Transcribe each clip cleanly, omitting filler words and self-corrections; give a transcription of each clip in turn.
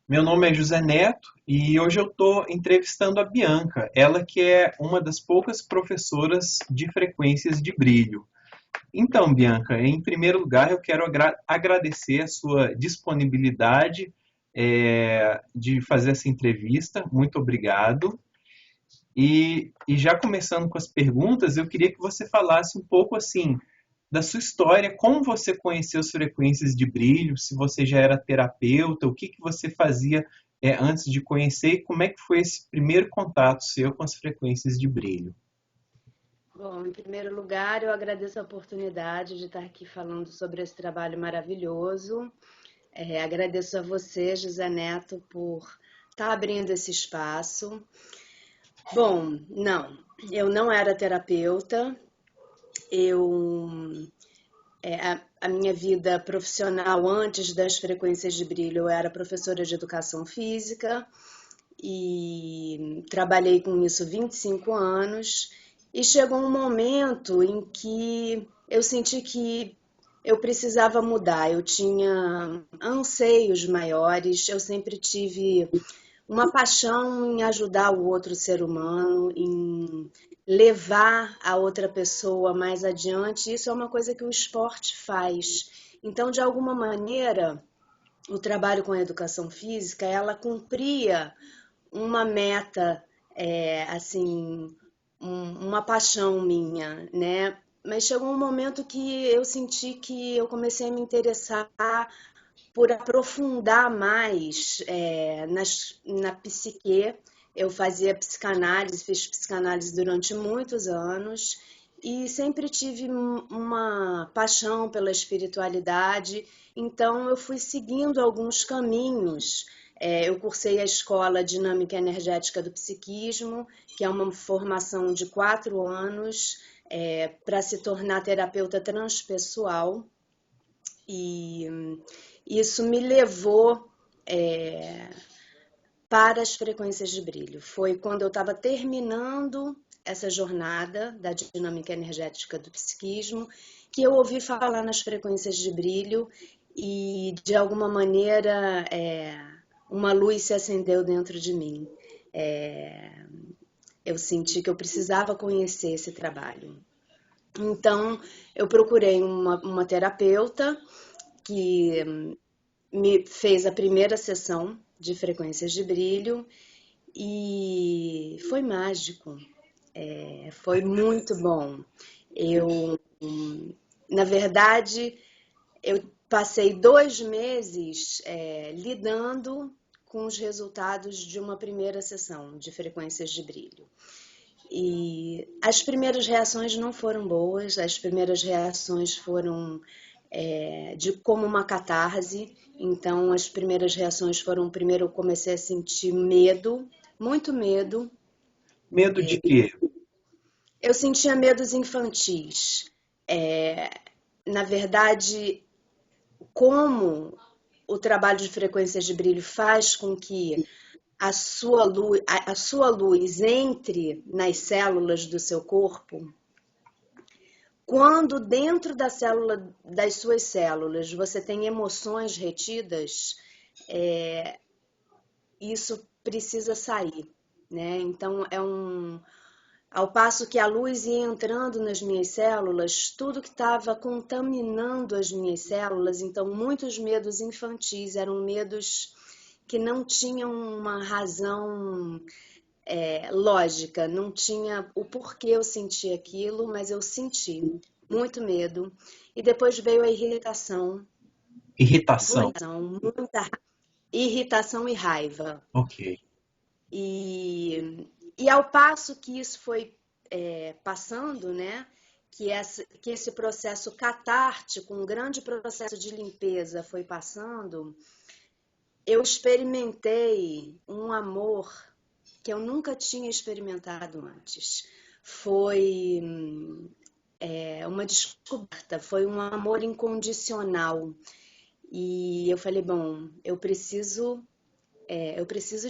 Meu nome é José Neto e hoje eu estou entrevistando a Bianca, ela que é uma das poucas professoras de frequências de brilho. Então, Bianca, em primeiro lugar, eu quero agradecer a sua disponibilidade de fazer essa entrevista. Muito obrigado. E já começando com as perguntas, eu queria que você falasse um pouco assim da sua história, como você conheceu as frequências de brilho, se você já era terapeuta, o que que você fazia antes de conhecer e como é que foi esse primeiro contato seu com as frequências de brilho. Bom, em primeiro lugar, eu agradeço a oportunidade de estar aqui falando sobre esse trabalho maravilhoso. Agradeço a você, José Neto, por estar abrindo esse espaço. Bom, não, eu não era terapeuta. Eu, a minha vida profissional antes das frequências de brilho, eu era professora de educação física e trabalhei com isso 25 anos. E chegou um momento em que eu senti que eu precisava mudar, eu tinha anseios maiores, eu sempre tive uma paixão em ajudar o outro ser humano, em levar a outra pessoa mais adiante. Isso é uma coisa que o esporte faz. Então, de alguma maneira, o trabalho com a educação física, ela cumpria uma meta, assim, uma paixão minha, né? Mas chegou um momento que eu senti que eu comecei a me interessar por aprofundar mais na psique. Eu fazia psicanálise, fiz psicanálise durante muitos anos e sempre tive uma paixão pela espiritualidade, então eu fui seguindo alguns caminhos. Eu cursei a Escola Dinâmica Energética do Psiquismo, que é uma formação de 4 anos para se tornar terapeuta transpessoal. E isso me levou para as frequências de brilho. Foi quando eu estava terminando essa jornada da dinâmica energética do psiquismo que eu ouvi falar nas frequências de brilho e, de alguma maneira, uma luz se acendeu dentro de mim. Eu senti que eu precisava conhecer esse trabalho. Então, eu procurei uma terapeuta que me fez a primeira sessão de frequências de brilho e foi mágico, foi muito bom. Eu, na verdade, eu passei 2 meses lidando com os resultados de uma primeira sessão de frequências de brilho. E as primeiras reações não foram boas, as primeiras reações foram de como uma catarse. Então, as primeiras reações foram: primeiro, eu comecei a sentir medo, muito medo. Medo de quê? Eu sentia medos infantis. Na verdade, como o trabalho de frequências de brilho faz com que a sua luz entre nas células do seu corpo, quando dentro das suas células você tem emoções retidas, isso precisa sair, né? Então ao passo que a luz ia entrando nas minhas células, tudo que estava contaminando as minhas células, então muitos medos infantis eram medos que não tinham uma razão lógica, não tinha o porquê eu sentia aquilo, mas eu senti muito medo. E depois veio a irritação, Irritação. muita irritação e raiva. Ok. E ao passo que isso foi passando, né? Que esse processo catártico, um grande processo de limpeza foi passando, eu experimentei um amor que eu nunca tinha experimentado antes. Foi uma descoberta, foi um amor incondicional. E eu falei, bom, eu preciso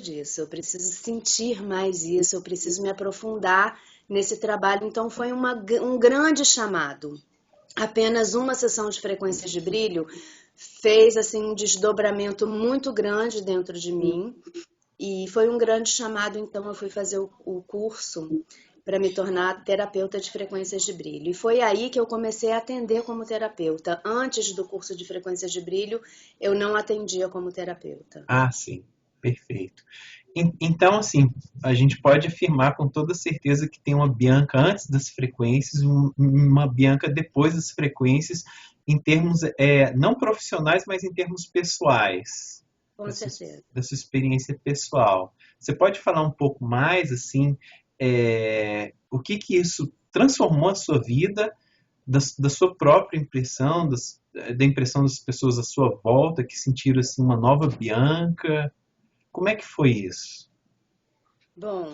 disso, eu preciso sentir mais isso, eu preciso me aprofundar nesse trabalho. Então foi um grande chamado. Apenas uma sessão de frequências de brilho fez assim um desdobramento muito grande dentro de mim e foi um grande chamado. Então eu fui fazer o curso para me tornar terapeuta de frequências de brilho. E foi aí que eu comecei a atender como terapeuta. Antes do curso de frequências de brilho, eu não atendia como terapeuta. Ah, sim, perfeito. Então, assim, a gente pode afirmar com toda certeza que tem uma Bianca antes das frequências, uma Bianca depois das frequências, em termos não profissionais, mas em termos pessoais, Com certeza. da sua experiência pessoal. Você pode falar um pouco mais, assim, o que que isso transformou a sua vida, da sua própria impressão, da impressão das pessoas à sua volta que sentiram assim uma nova Bianca? Como é que foi isso? Bom,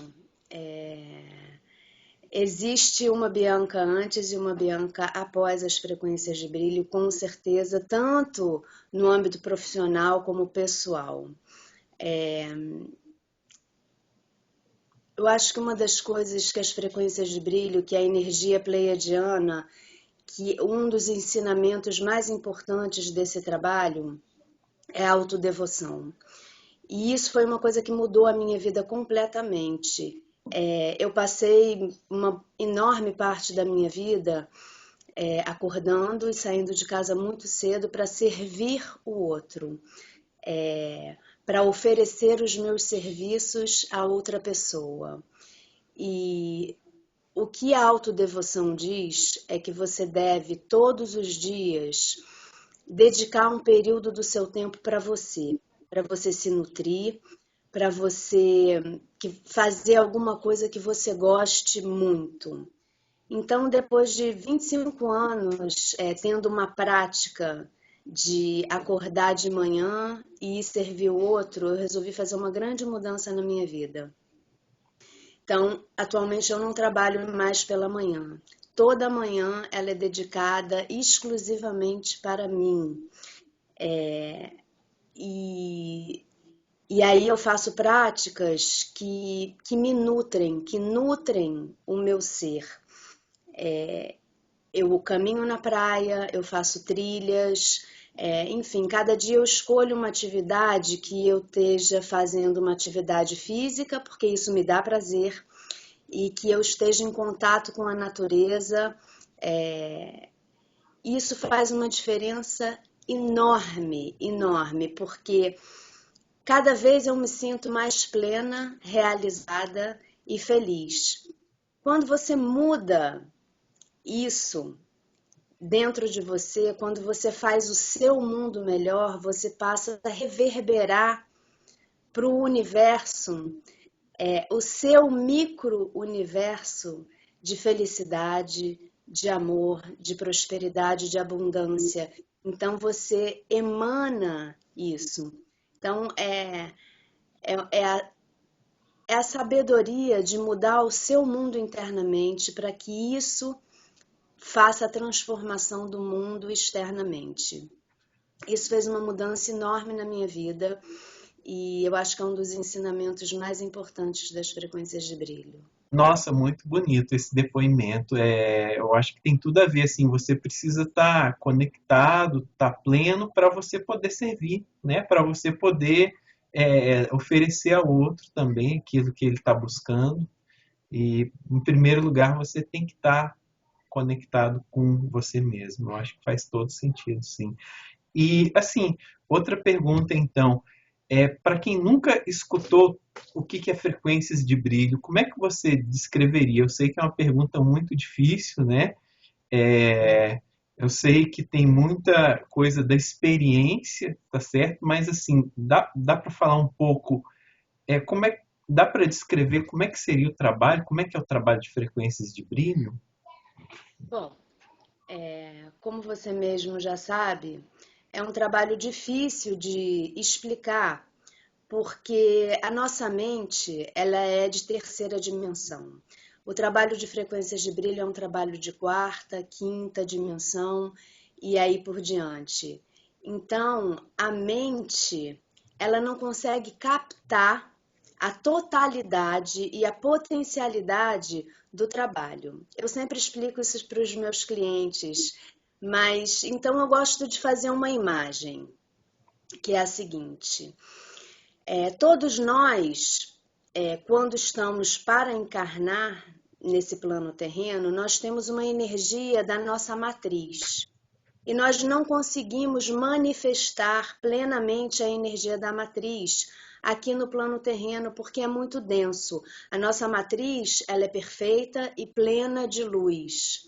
existe uma Bianca antes e uma Bianca após as frequências de brilho, com certeza, tanto no âmbito profissional como pessoal. Eu acho que uma das coisas que as frequências de brilho, que a energia pleiadiana, que um dos ensinamentos mais importantes desse trabalho é a autodevoção. E isso foi uma coisa que mudou a minha vida completamente. Eu passei uma enorme parte da minha vida acordando e saindo de casa muito cedo para servir o outro, para oferecer os meus serviços a outra pessoa. E o que a autodevoção diz é que você deve todos os dias dedicar um período do seu tempo para você se nutrir, para você fazer alguma coisa que você goste muito. Então, depois de 25 anos tendo uma prática de acordar de manhã e ir servir o outro, eu resolvi fazer uma grande mudança na minha vida. Então, atualmente eu não trabalho mais pela manhã. Toda manhã ela é dedicada exclusivamente para mim. E, e aí eu faço práticas que me nutrem, que nutrem o meu ser. Eu caminho na praia, eu faço trilhas, enfim, cada dia eu escolho uma atividade que eu esteja fazendo uma atividade física, porque isso me dá prazer, e que eu esteja em contato com a natureza. Isso faz uma diferença enorme, enorme, porque cada vez eu me sinto mais plena, realizada e feliz. Quando você muda isso dentro de você, quando você faz o seu mundo melhor, você passa a reverberar para o universo, o seu micro-universo de felicidade, de amor, de prosperidade, de abundância. Então você emana isso. Então é a sabedoria de mudar o seu mundo internamente para que isso faça a transformação do mundo externamente. Isso fez uma mudança enorme na minha vida e eu acho que é um dos ensinamentos mais importantes das frequências de brilho. Nossa, muito bonito esse depoimento. Eu acho que tem tudo a ver, assim, você precisa estar conectado, estar pleno para você poder servir, né? Para você poder oferecer ao outro também aquilo que ele está buscando. E, em primeiro lugar, você tem que estar conectado com você mesmo. Eu acho que faz todo sentido, sim. E, assim, outra pergunta, então, para quem nunca escutou o que é frequências de brilho, como é que você descreveria? Eu sei que é uma pergunta muito difícil, né? Eu sei que tem muita coisa da experiência, tá certo? Mas, assim, dá para falar um pouco, como é, dá para descrever como é que seria o trabalho, como é que é o trabalho de frequências de brilho? Bom, como você mesmo já sabe, é um trabalho difícil de explicar, porque a nossa mente, ela é de terceira dimensão. O trabalho de frequências de brilho é um trabalho de quarta, quinta dimensão e aí por diante. Então, a mente, ela não consegue captar a totalidade e a potencialidade do trabalho. Eu sempre explico isso para os meus clientes. Mas então eu gosto de fazer uma imagem, que é a seguinte: todos nós, quando estamos para encarnar nesse plano terreno, nós temos uma energia da nossa matriz. E nós não conseguimos manifestar plenamente a energia da matriz aqui no plano terreno, porque é muito denso. A nossa matriz, ela é perfeita e plena de luz.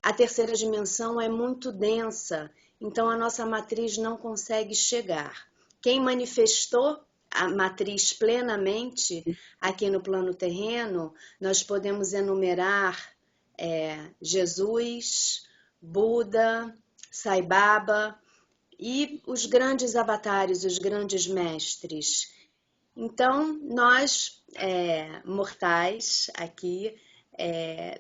A terceira dimensão é muito densa, então a nossa matriz não consegue chegar. Quem manifestou a matriz plenamente aqui no plano terreno, nós podemos enumerar Jesus, Buda, Sai Baba e os grandes avatares, os grandes mestres. Então, nós, mortais aqui,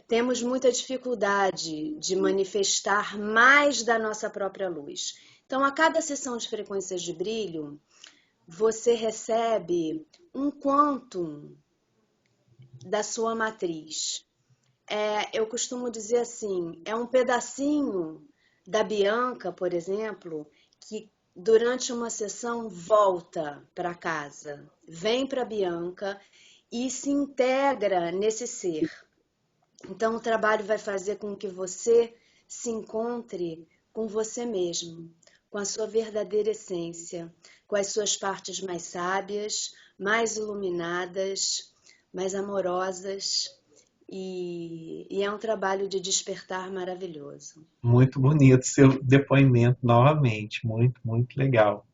temos muita dificuldade de manifestar mais da nossa própria luz. Então, a cada sessão de frequências de brilho, você recebe um quantum da sua matriz. Eu costumo dizer assim, é um pedacinho da Bianca, por exemplo, que durante uma sessão volta para casa, vem para a Bianca e se integra nesse ser. Então, o trabalho vai fazer com que você se encontre com você mesmo, com a sua verdadeira essência, com as suas partes mais sábias, mais iluminadas, mais amorosas. E é um trabalho de despertar maravilhoso. Muito bonito seu depoimento novamente, muito, muito legal.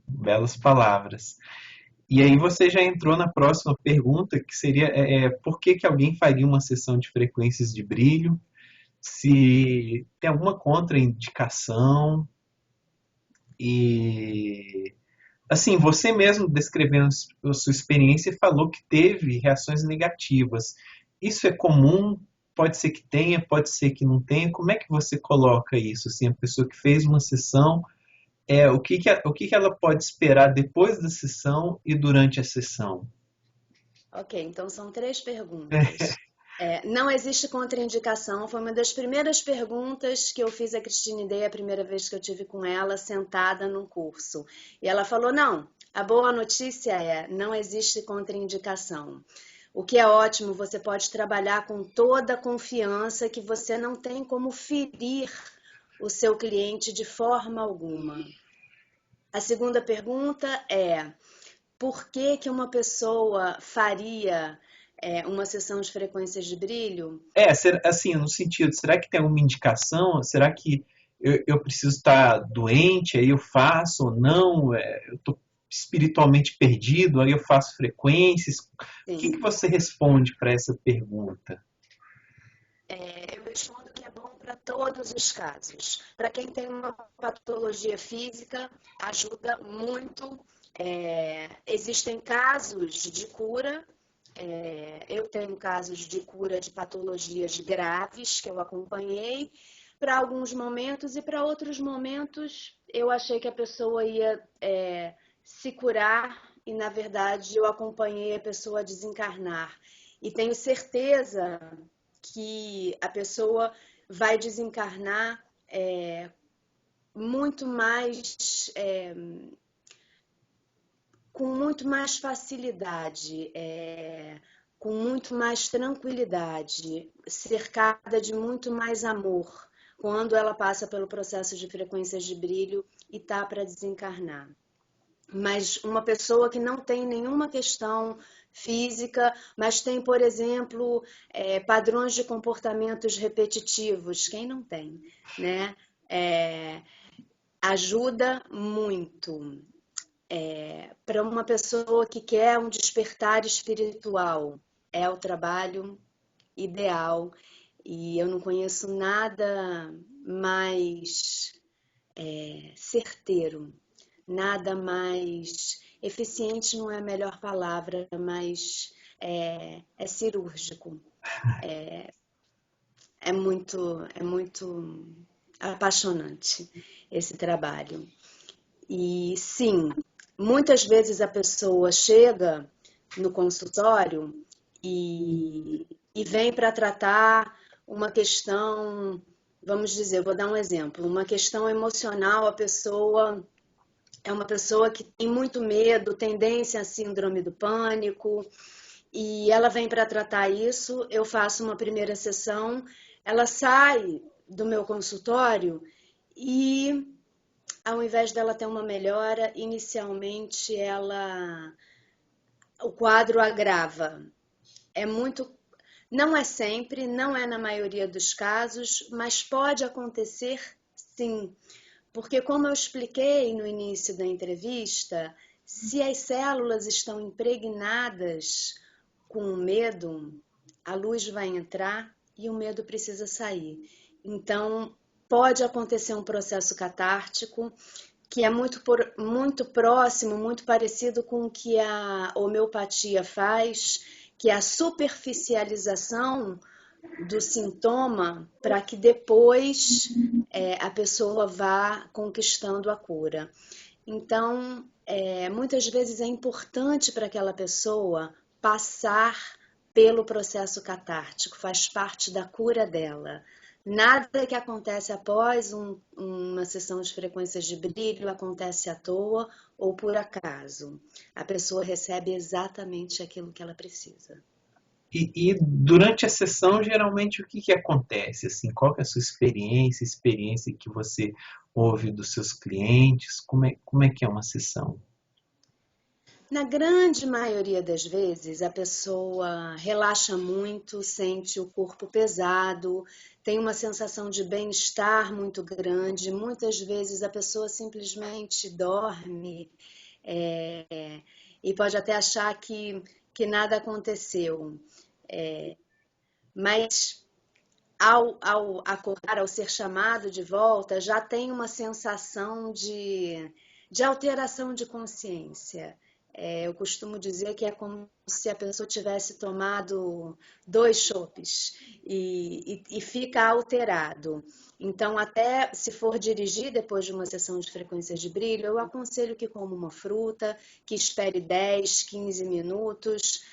Belas palavras. E aí você já entrou na próxima pergunta, que seria por que que alguém faria uma sessão de frequências de brilho? Se tem alguma contraindicação? E assim, você mesmo descrevendo a sua experiência falou que teve reações negativas. Isso é comum? Pode ser que tenha, pode ser que não tenha. Como é que você coloca isso? Assim, a pessoa que fez uma sessão, o que que ela pode esperar depois da sessão e durante a sessão? Ok, então são 3 perguntas. Não existe contraindicação. Foi uma das primeiras perguntas que eu fiz a Cristina Day a primeira vez que eu tive com ela sentada num curso. E ela falou, não, a boa notícia não existe contraindicação. O que é ótimo, você pode trabalhar com toda a confiança que você não tem como ferir o seu cliente de forma alguma. A segunda pergunta é, por que que uma pessoa faria uma sessão de frequências de brilho? Assim, no sentido, será que tem alguma indicação? Será que eu preciso estar doente, aí eu faço ou não? Eu estou espiritualmente perdido, aí eu faço frequências? O que que Sim. você responde para essa pergunta? Eu respondo que é bom para todos os casos. Para quem tem uma patologia física, ajuda muito. Existem casos de cura. Eu tenho casos de cura de patologias graves que eu acompanhei para alguns momentos e para outros momentos eu achei que a pessoa ia se curar e, na verdade, eu acompanhei a pessoa desencarnar. E tenho certeza que a pessoa vai desencarnar muito mais, com muito mais facilidade, com muito mais tranquilidade, cercada de muito mais amor, quando ela passa pelo processo de frequências de brilho e está para desencarnar. Mas uma pessoa que não tem nenhuma questão física, mas tem, por exemplo, padrões de comportamentos repetitivos, quem não tem, né? Ajuda muito. Para uma pessoa que quer um despertar espiritual, é o trabalho ideal. E eu não conheço nada mais certeiro, nada mais eficiente, não é a melhor palavra, mas é cirúrgico. É muito apaixonante esse trabalho. E sim, muitas vezes a pessoa chega no consultório e vem para tratar uma questão vamos dizer, vou dar um exemplo, uma questão emocional, a pessoa é uma pessoa que tem muito medo, tendência à síndrome do pânico, e ela vem para tratar isso, eu faço uma primeira sessão, ela sai do meu consultório e, ao invés dela ter uma melhora, inicialmente o quadro agrava. É muito, não é sempre, não é na maioria dos casos, mas pode acontecer sim. Porque, como eu expliquei no início da entrevista, se as células estão impregnadas com o medo, a luz vai entrar e o medo precisa sair. Então, pode acontecer um processo catártico que é muito próximo, muito parecido com o que a homeopatia faz, que é a superficialização do sintoma para que depois a pessoa vá conquistando a cura. Então, muitas vezes é importante para aquela pessoa passar pelo processo catártico, faz parte da cura dela. Nada que acontece após uma sessão de frequências de brilho acontece à toa ou por acaso. A pessoa recebe exatamente aquilo que ela precisa. E durante a sessão, geralmente, o que, que acontece? Assim, qual que é a sua experiência que você ouve dos seus clientes? Como é que é uma sessão? Na grande maioria das vezes, a pessoa relaxa muito, sente o corpo pesado, tem uma sensação de bem-estar muito grande. Muitas vezes a pessoa simplesmente dorme, e pode até achar que nada aconteceu. Mas ao acordar, ao ser chamado de volta, já tem uma sensação de alteração de consciência. Eu costumo dizer que é como se a pessoa tivesse tomado 2 chopes e fica alterado. Então, até se for dirigir depois de uma sessão de frequências de brilho, eu aconselho que coma uma fruta, que espere 10, 15 minutos,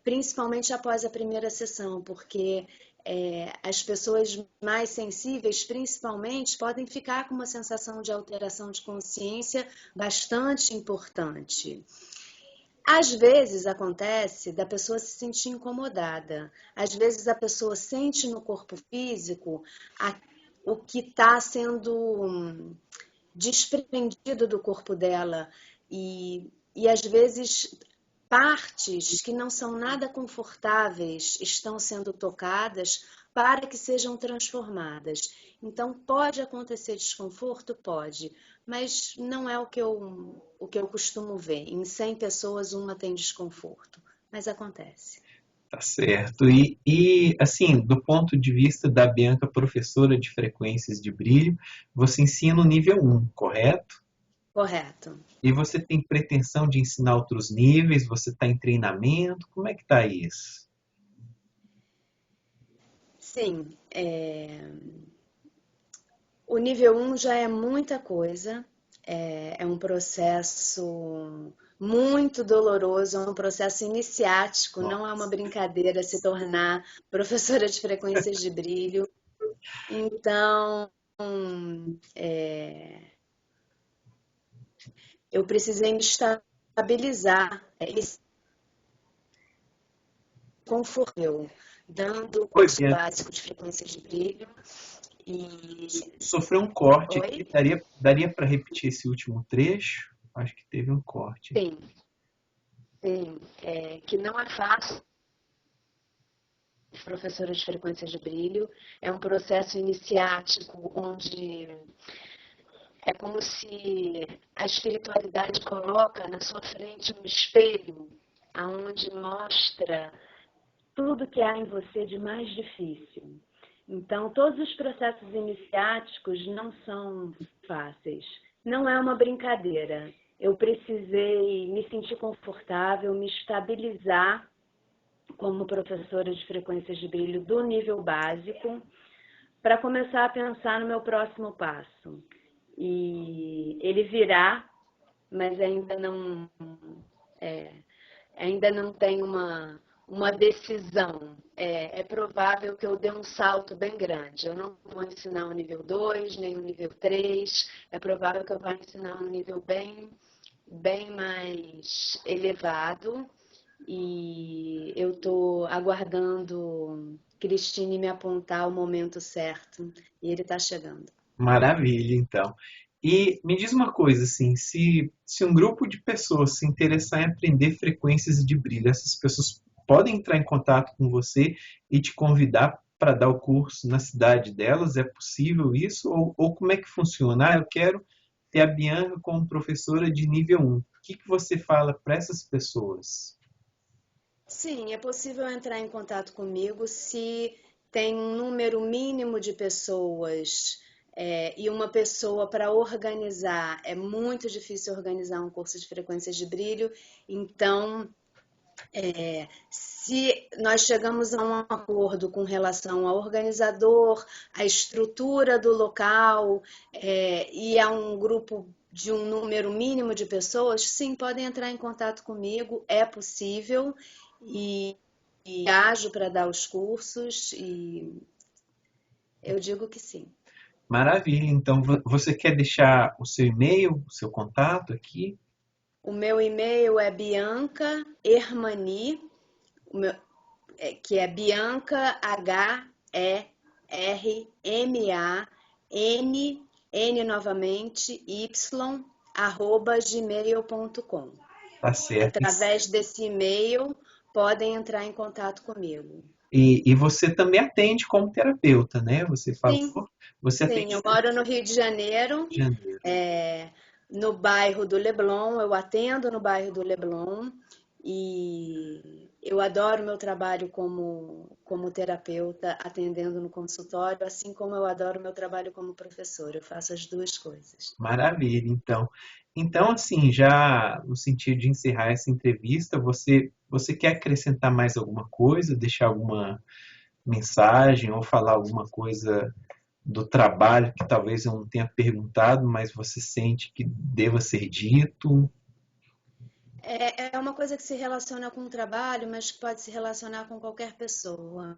principalmente após a primeira sessão, porque as pessoas mais sensíveis, principalmente, podem ficar com uma sensação de alteração de consciência bastante importante. Às vezes acontece da pessoa se sentir incomodada. Às vezes a pessoa sente no corpo físico o que está sendo desprendido do corpo dela. E às vezes partes que não são nada confortáveis estão sendo tocadas para que sejam transformadas. Então, pode acontecer desconforto? Pode, mas não é o que eu costumo ver. Em 100 pessoas, uma tem desconforto, mas acontece. Tá certo. Assim, do ponto de vista da Bianca, professora de frequências de brilho, você ensina o nível 1, correto? Correto. E você tem pretensão de ensinar outros níveis? Você está em treinamento? Como é que tá isso? Sim, o nível 1 já é muita coisa, é um processo muito doloroso, é um processo iniciático, não é uma Nossa. brincadeira se tornar professora de frequências de brilho. Então, é, eu precisei me estabilizar, esse confortável, dando o Oi, curso Bianca. básico de frequências de brilho. E. Sofreu um corte aqui. Oi? Daria para repetir esse último trecho? Acho que teve um corte aqui. Sim, sim. Que não é fácil, professora de frequências de brilho. É um processo iniciático onde é como se a espiritualidade coloca na sua frente um espelho, aonde mostra tudo que há em você de mais difícil. Então, todos os processos iniciáticos não são fáceis. Não é uma brincadeira. Eu precisei me sentir confortável, me estabilizar como professora de frequências de brilho do nível básico, para começar a pensar no meu próximo passo. E ele virá, mas ainda não tem uma decisão. é provável que eu dê um salto bem grande. Eu não vou ensinar o nível 2, nem o nível 3. É provável que eu vá ensinar um nível bem mais elevado. E eu estou aguardando Cristine me apontar o momento certo. E ele está chegando. Maravilha, então. E me diz uma coisa, assim, se um grupo de pessoas se interessar em aprender frequências de brilho, essas pessoas podem entrar em contato com você e te convidar para dar o curso na cidade delas? É possível isso? Ou como é que funciona? Ah, eu quero ter a Bianca como professora de nível 1. O que você fala para essas pessoas? Sim, é possível entrar em contato comigo se tem um número mínimo de pessoas e uma pessoa para organizar. É muito difícil organizar um curso de frequências de brilho, então se nós chegamos a um acordo com relação ao organizador, à estrutura do local e a um grupo de um número mínimo de pessoas, sim, podem entrar em contato comigo, é possível e ajo para dar os cursos e eu digo que sim. Maravilha. Então, você quer deixar o seu e-mail, o seu contato aqui? O meu e-mail é Bianca Hermani, que é Bianca Hermani, N novamente, Y, @gmail.com. Tá certo. Através desse e-mail, podem entrar em contato comigo. E você também atende como terapeuta, né? Você falou, Sim, você sim, atende eu no Rio moro no Rio de Janeiro, de Janeiro. no bairro do Leblon, eu atendo no bairro do Leblon e eu adoro meu trabalho como terapeuta, atendendo no consultório, assim como eu adoro meu trabalho como professora. Eu faço as duas coisas. Maravilha, então. Então, assim, já no sentido de encerrar essa entrevista, você quer acrescentar mais alguma coisa, deixar alguma mensagem ou falar alguma coisa do trabalho que talvez eu não tenha perguntado, mas você sente que deva ser dito? É uma coisa que se relaciona com o trabalho, mas que pode se relacionar com qualquer pessoa.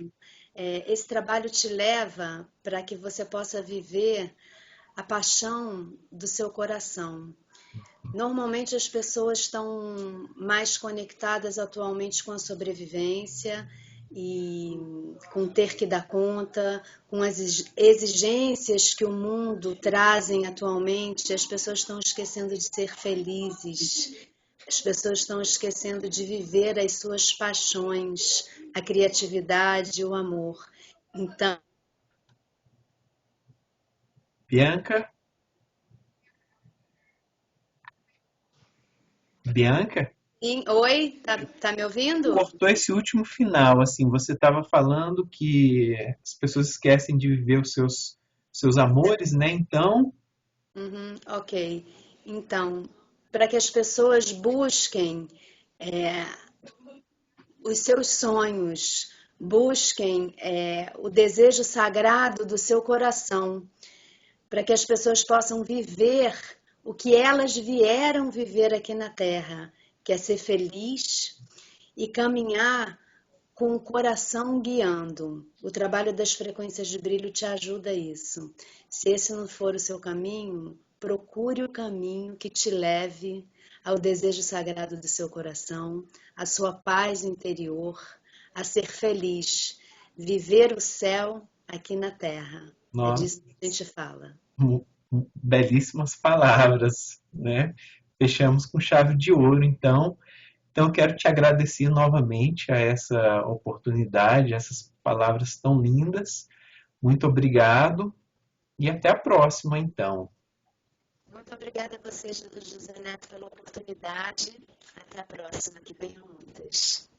Esse trabalho te leva para que você possa viver a paixão do seu coração. Normalmente as pessoas estão mais conectadas atualmente com a sobrevivência e com ter que dar conta, com as exigências que o mundo trazem atualmente. As pessoas estão esquecendo de ser felizes, as pessoas estão esquecendo de viver as suas paixões, a criatividade, o amor. Então, Bianca? Bianca? oi, tá me ouvindo? Cortou esse último final, assim, você estava falando que as pessoas esquecem de viver os seus amores, né? Então, Uhum, ok. Então, para que as pessoas busquem é, os seus sonhos, busquem o desejo sagrado do seu coração, para que as pessoas possam viver o que elas vieram viver aqui na Terra, que é ser feliz e caminhar com o coração guiando. O trabalho das frequências de brilho te ajuda a isso. Se esse não for o seu caminho, procure o caminho que te leve ao desejo sagrado do seu coração, à sua paz interior, a ser feliz, viver o céu aqui na terra. É nossa, disso que a gente fala. belíssimas palavras, né? Fechamos com chave de ouro, então. Então, eu quero te agradecer novamente a essa oportunidade, essas palavras tão lindas. Muito obrigado e até a próxima, então. Muito obrigada a vocês, José Neto, pela oportunidade. Até a próxima, que venham muitas.